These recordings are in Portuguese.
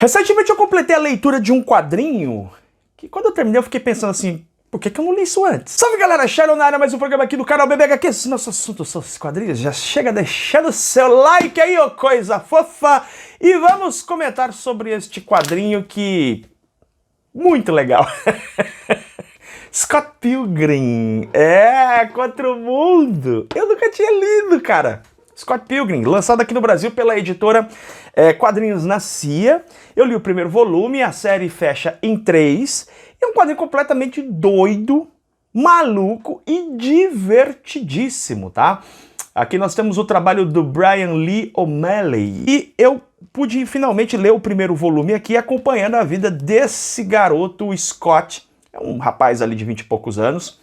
Recentemente eu completei a leitura de um quadrinho que quando eu terminei eu fiquei pensando assim, por que eu não li isso antes? Salve galera, Shadow na área, mais um programa aqui do canal BBHQ. Esse nosso assunto são os quadrinhos. Já chega deixando o seu like aí, ô coisa fofa. E vamos comentar sobre este quadrinho que... muito legal. Scott Pilgrim. Contra o Mundo. Eu nunca tinha lido, cara. Scott Pilgrim, lançado aqui no Brasil pela editora Quadrinhos na CIA. Eu li o primeiro volume, a série fecha em 3. É um quadrinho completamente doido, maluco e divertidíssimo, tá? Aqui nós temos o trabalho do Brian Lee O'Malley. E eu pude finalmente ler o primeiro volume aqui, acompanhando a vida desse garoto, o Scott. É um rapaz ali de 20 e poucos anos,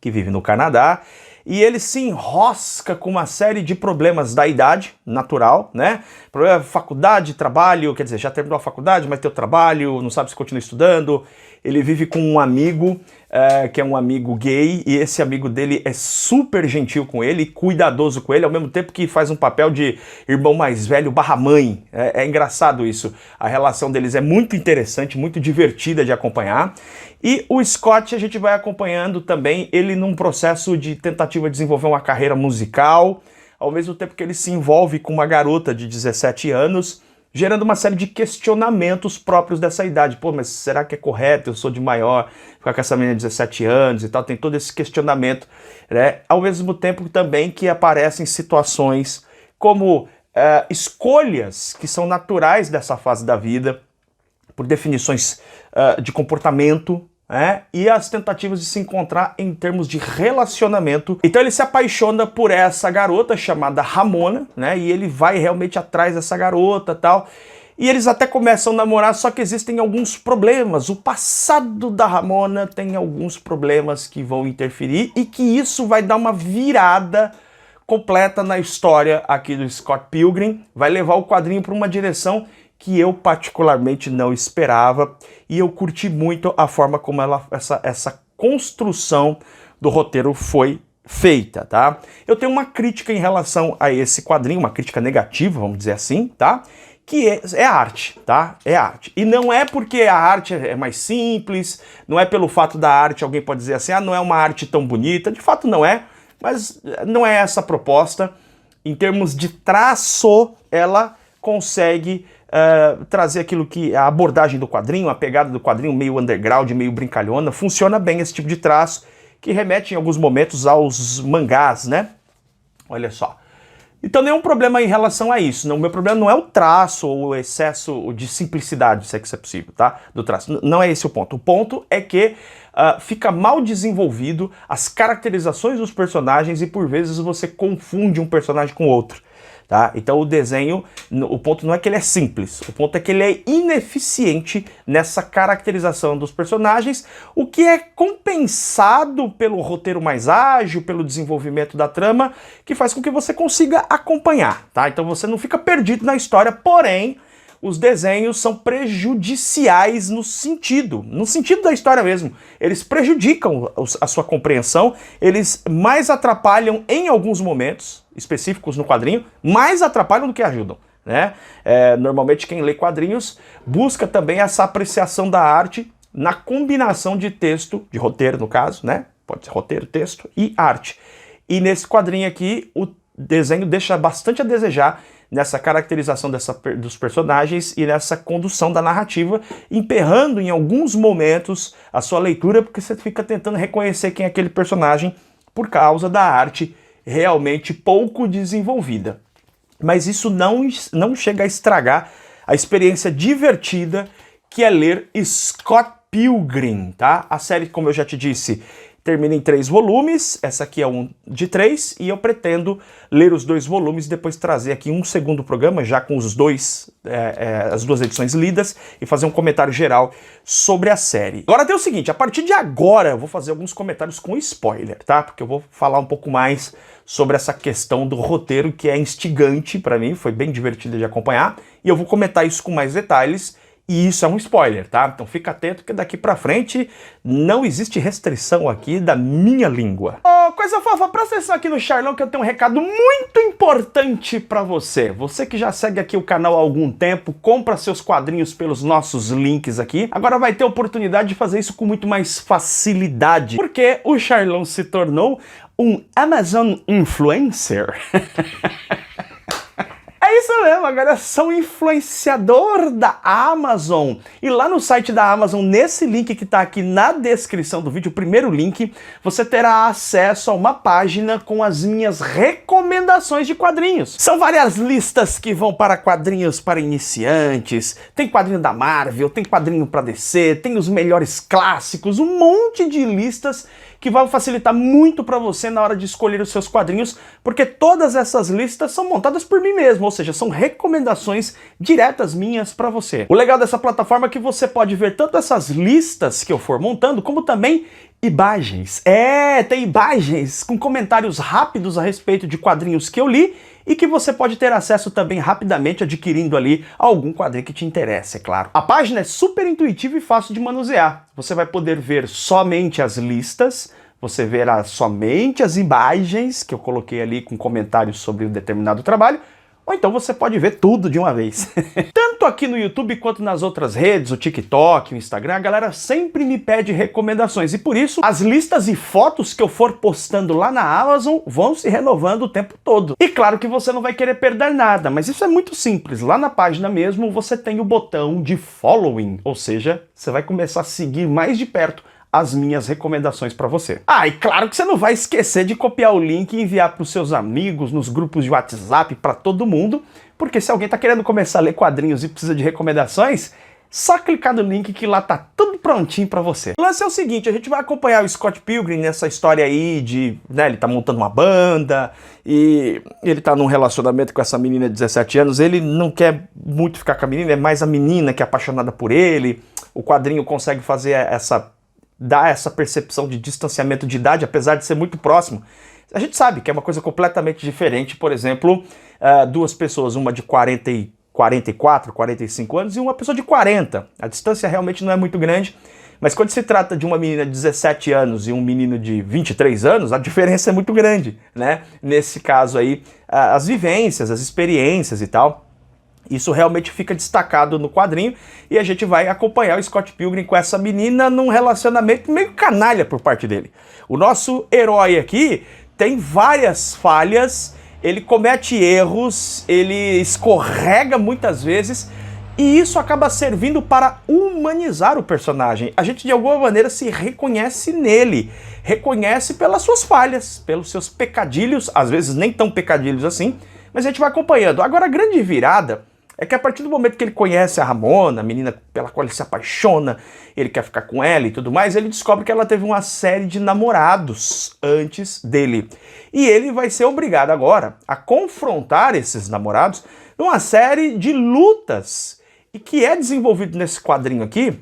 que vive no Canadá. E ele se enrosca com uma série de problemas da idade natural, né? Problema de faculdade, trabalho, quer dizer, já terminou a faculdade, mas tem o trabalho, não sabe se continua estudando. Ele vive com um amigo, que é um amigo gay, e esse amigo dele é super gentil com ele, cuidadoso com ele, ao mesmo tempo que faz um papel de irmão mais velho barra mãe. É engraçado isso. A relação deles é muito interessante, muito divertida de acompanhar. E o Scott a gente vai acompanhando também ele num processo de tentativa de desenvolver uma carreira musical, ao mesmo tempo que ele se envolve com uma garota de 17 anos, gerando uma série de questionamentos próprios dessa idade. Pô, mas será que é correto? Eu sou de maior, ficar com essa menina de 17 anos e tal. Tem todo esse questionamento, né? Ao mesmo tempo também que aparecem situações como escolhas que são naturais dessa fase da vida, por definições de comportamento, e as tentativas de se encontrar em termos de relacionamento. Então ele se apaixona por essa garota chamada Ramona, né? E ele vai realmente atrás dessa garota e tal. E eles até começam a namorar, só que existem alguns problemas. O passado da Ramona tem alguns problemas que vão interferir e que isso vai dar uma virada completa na história aqui do Scott Pilgrim. Vai levar o quadrinho para uma direção que eu particularmente não esperava, e eu curti muito a forma como essa construção do roteiro foi feita, tá? Eu tenho uma crítica em relação a esse quadrinho, uma crítica negativa, vamos dizer assim, tá? Que é arte, tá? É arte. E não é porque a arte é mais simples, não é pelo fato da arte, alguém pode dizer assim, não é uma arte tão bonita, de fato não é, mas não é essa a proposta. Em termos de traço, ela consegue trazer aquilo que a abordagem do quadrinho, a pegada do quadrinho meio underground, meio brincalhona, funciona bem esse tipo de traço, que remete em alguns momentos aos mangás, né? Olha só. Então nenhum problema em relação a isso. O meu problema não é o traço ou o excesso de simplicidade, se é que isso é possível, tá? Do traço. Não é esse o ponto. O ponto é que fica mal desenvolvido as caracterizações dos personagens e por vezes você confunde um personagem com outro. Tá? Então o desenho, o ponto não é que ele é simples, o ponto é que ele é ineficiente nessa caracterização dos personagens, o que é compensado pelo roteiro mais ágil, pelo desenvolvimento da trama, que faz com que você consiga acompanhar, tá? Então você não fica perdido na história, porém os desenhos são prejudiciais no sentido da história mesmo. Eles prejudicam a sua compreensão, eles mais atrapalham em alguns momentos específicos no quadrinho, mais atrapalham do que ajudam, né? Normalmente quem lê quadrinhos busca também essa apreciação da arte na combinação de texto, de roteiro no caso, né? Pode ser roteiro, texto e arte. E nesse quadrinho aqui, o desenho deixa bastante a desejar nessa caracterização dos personagens e nessa condução da narrativa, emperrando em alguns momentos a sua leitura, porque você fica tentando reconhecer quem é aquele personagem por causa da arte realmente pouco desenvolvida. Mas isso não chega a estragar a experiência divertida que é ler Scott Pilgrim, tá? A série, como eu já te disse, termina em 3 volumes, essa aqui é um de 3, e eu pretendo ler os 2 volumes e depois trazer aqui um segundo programa, já com os as 2 edições lidas, e fazer um comentário geral sobre a série. Agora tem o seguinte, a partir de agora eu vou fazer alguns comentários com spoiler, tá? Porque eu vou falar um pouco mais sobre essa questão do roteiro, que é instigante pra mim, foi bem divertido de acompanhar, e eu vou comentar isso com mais detalhes. E isso é um spoiler, tá? Então fica atento que daqui pra frente não existe restrição aqui da minha língua. Ô, coisa fofa, presta atenção aqui no Charlão que eu tenho um recado muito importante pra você. Você que já segue aqui o canal há algum tempo, compra seus quadrinhos pelos nossos links aqui, agora vai ter oportunidade de fazer isso com muito mais facilidade, porque o Charlão se tornou um Amazon Influencer. É isso mesmo, agora eu sou um influenciador da Amazon. E lá no site da Amazon, nesse link que tá aqui na descrição do vídeo, o primeiro link, você terá acesso a uma página com as minhas recomendações de quadrinhos. São várias listas que vão para quadrinhos para iniciantes, tem quadrinho da Marvel, tem quadrinho para DC, tem os melhores clássicos, um monte de listas que vão facilitar muito para você na hora de escolher os seus quadrinhos, porque todas essas listas são montadas por mim mesmo, ou seja, são recomendações diretas minhas para você. O legal dessa plataforma é que você pode ver tanto essas listas que eu for montando, como também imagens. Tem imagens com comentários rápidos a respeito de quadrinhos que eu li e que você pode ter acesso também rapidamente adquirindo ali algum quadrinho que te interessa, é claro. A página é super intuitiva e fácil de manusear. Você vai poder ver somente as listas, você verá somente as imagens que eu coloquei ali com comentários sobre um determinado trabalho, ou então você pode ver tudo de uma vez. Tanto aqui no YouTube quanto nas outras redes, o TikTok, o Instagram, a galera sempre me pede recomendações. E por isso, as listas e fotos que eu for postando lá na Amazon vão se renovando o tempo todo. E claro que você não vai querer perder nada, mas isso é muito simples. Lá na página mesmo, você tem o botão de following, ou seja, você vai começar a seguir mais de perto as minhas recomendações para você. E claro que você não vai esquecer de copiar o link e enviar para os seus amigos, nos grupos de WhatsApp, para todo mundo, porque se alguém está querendo começar a ler quadrinhos e precisa de recomendações, só clicar no link que lá tá tudo prontinho para você. O lance é o seguinte, a gente vai acompanhar o Scott Pilgrim nessa história aí de, ele tá montando uma banda e ele tá num relacionamento com essa menina de 17 anos, ele não quer muito ficar com a menina, é mais a menina que é apaixonada por ele. O quadrinho consegue fazer dá essa percepção de distanciamento de idade, apesar de ser muito próximo. A gente sabe que é uma coisa completamente diferente, por exemplo, duas pessoas, uma de 44, 45 anos e uma pessoa de 40. A distância realmente não é muito grande, mas quando se trata de uma menina de 17 anos e um menino de 23 anos, a diferença é muito grande, né? Nesse caso aí, as vivências, as experiências e tal. Isso realmente fica destacado no quadrinho e a gente vai acompanhar o Scott Pilgrim com essa menina num relacionamento meio canalha por parte dele. O nosso herói aqui tem várias falhas, ele comete erros, ele escorrega muitas vezes e isso acaba servindo para humanizar o personagem. A gente de alguma maneira se reconhece nele, reconhece pelas suas falhas, pelos seus pecadilhos, às vezes nem tão pecadilhos assim, mas a gente vai acompanhando. Agora a grande virada é que a partir do momento que ele conhece a Ramona, a menina pela qual ele se apaixona, ele quer ficar com ela e tudo mais, ele descobre que ela teve uma série de namorados antes dele. E ele vai ser obrigado agora a confrontar esses namorados numa série de lutas, e que é desenvolvido nesse quadrinho aqui,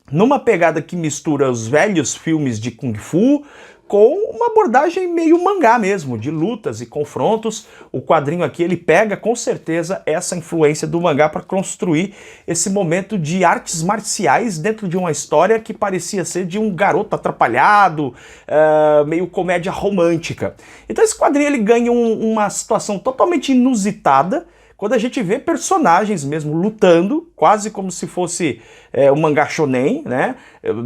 numa pegada que mistura os velhos filmes de Kung Fu com uma abordagem meio mangá mesmo, de lutas e confrontos. O quadrinho aqui, ele pega com certeza essa influência do mangá para construir esse momento de artes marciais dentro de uma história que parecia ser de um garoto atrapalhado, meio comédia romântica. Então esse quadrinho ele ganha uma situação totalmente inusitada, quando a gente vê personagens mesmo lutando, quase como se fosse um mangá shonen, né?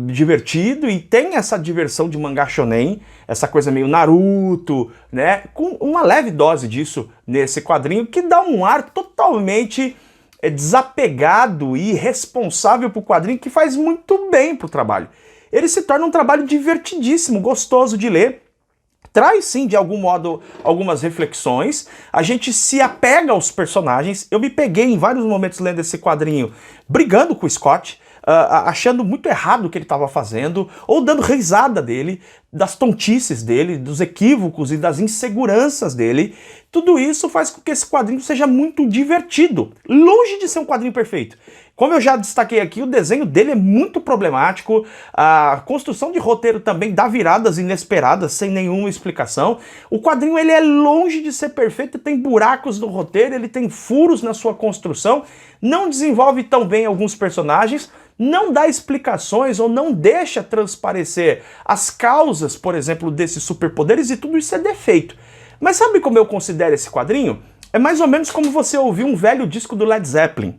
Divertido, e tem essa diversão de mangá shonen, essa coisa meio Naruto, né? Com uma leve dose disso nesse quadrinho, que dá um ar totalmente desapegado e responsável pro quadrinho, que faz muito bem pro trabalho. Ele se torna um trabalho divertidíssimo, gostoso de ler. Traz sim, de algum modo, algumas reflexões, a gente se apega aos personagens. Eu me peguei em vários momentos lendo esse quadrinho, brigando com o Scott, achando muito errado o que ele estava fazendo, ou dando risada dele, das tontices dele, dos equívocos e das inseguranças dele. Tudo isso faz com que esse quadrinho seja muito divertido, longe de ser um quadrinho perfeito. Como eu já destaquei aqui, o desenho dele é muito problemático, a construção de roteiro também dá viradas inesperadas, sem nenhuma explicação. O quadrinho ele é longe de ser perfeito, tem buracos no roteiro, ele tem furos na sua construção, não desenvolve tão bem alguns personagens, não dá explicações ou não deixa transparecer as causas, por exemplo, desses superpoderes, e tudo isso é defeito. Mas sabe como eu considero esse quadrinho? É mais ou menos como você ouvir um velho disco do Led Zeppelin,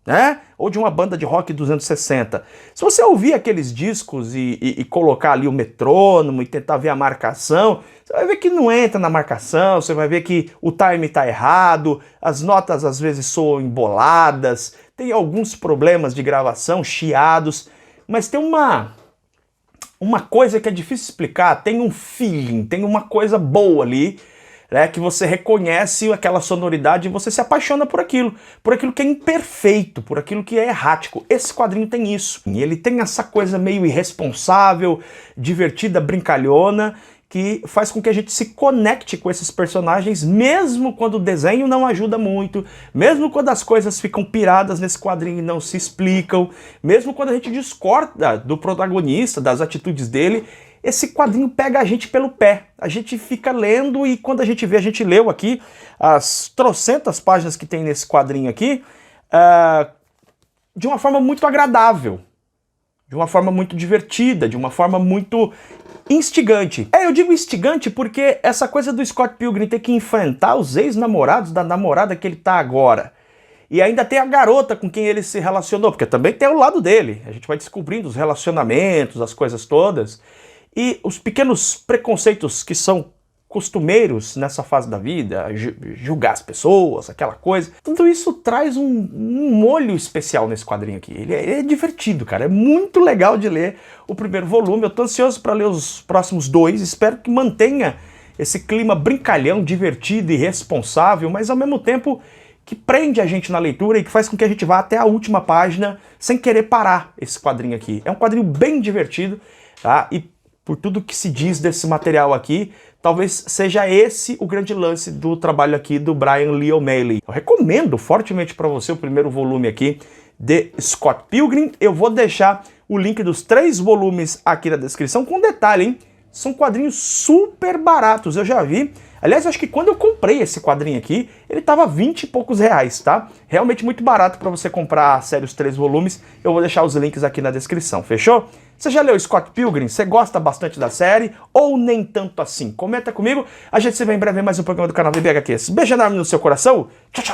né? Ou de uma banda de rock dos anos 60. Se você ouvir aqueles discos e colocar ali o metrônomo e tentar ver a marcação, você vai ver que não entra na marcação, você vai ver que o time tá errado, as notas às vezes soam emboladas, tem alguns problemas de gravação, chiados, mas tem uma coisa que é difícil explicar, tem um feeling, tem uma coisa boa ali, né, que você reconhece aquela sonoridade e você se apaixona por aquilo que é imperfeito, por aquilo que é errático. Esse quadrinho tem isso. E ele tem essa coisa meio irresponsável, divertida, brincalhona, que faz com que a gente se conecte com esses personagens, mesmo quando o desenho não ajuda muito, mesmo quando as coisas ficam piradas nesse quadrinho e não se explicam, mesmo quando a gente discorda do protagonista, das atitudes dele, esse quadrinho pega a gente pelo pé. A gente fica lendo e quando a gente vê, a gente leu aqui as trocentas páginas que tem nesse quadrinho aqui, de uma forma muito agradável, de uma forma muito divertida, de uma forma muito instigante. Eu digo instigante porque essa coisa do Scott Pilgrim ter que enfrentar os ex-namorados da namorada que ele tá agora. E ainda tem a garota com quem ele se relacionou, porque também tem o lado dele. A gente vai descobrindo os relacionamentos, as coisas todas. E os pequenos preconceitos que são costumeiros nessa fase da vida, julgar as pessoas, aquela coisa, tudo isso traz um molho especial nesse quadrinho aqui. Ele é divertido, cara, é muito legal de ler o primeiro volume. Eu tô ansioso para ler os próximos 2, espero que mantenha esse clima brincalhão, divertido e responsável, mas ao mesmo tempo que prende a gente na leitura e que faz com que a gente vá até a última página sem querer parar esse quadrinho aqui. É um quadrinho bem divertido, tá? E por tudo que se diz desse material aqui, talvez seja esse o grande lance do trabalho aqui do Bryan Lee O'Malley. Eu recomendo fortemente para você o primeiro volume aqui de Scott Pilgrim. Eu vou deixar o link dos 3 volumes aqui na descrição, com detalhe, hein? São quadrinhos super baratos, eu já vi. Aliás, eu acho que quando eu comprei esse quadrinho aqui, ele tava 20 e poucos reais, tá? Realmente muito barato para você comprar a série os 3 volumes. Eu vou deixar os links aqui na descrição, fechou? Você já leu Scott Pilgrim? Você gosta bastante da série ou nem tanto assim? Comenta comigo. A gente se vê em breve em mais um programa do canal BBHQs. Beijo enorme no seu coração. Tchau, tchau.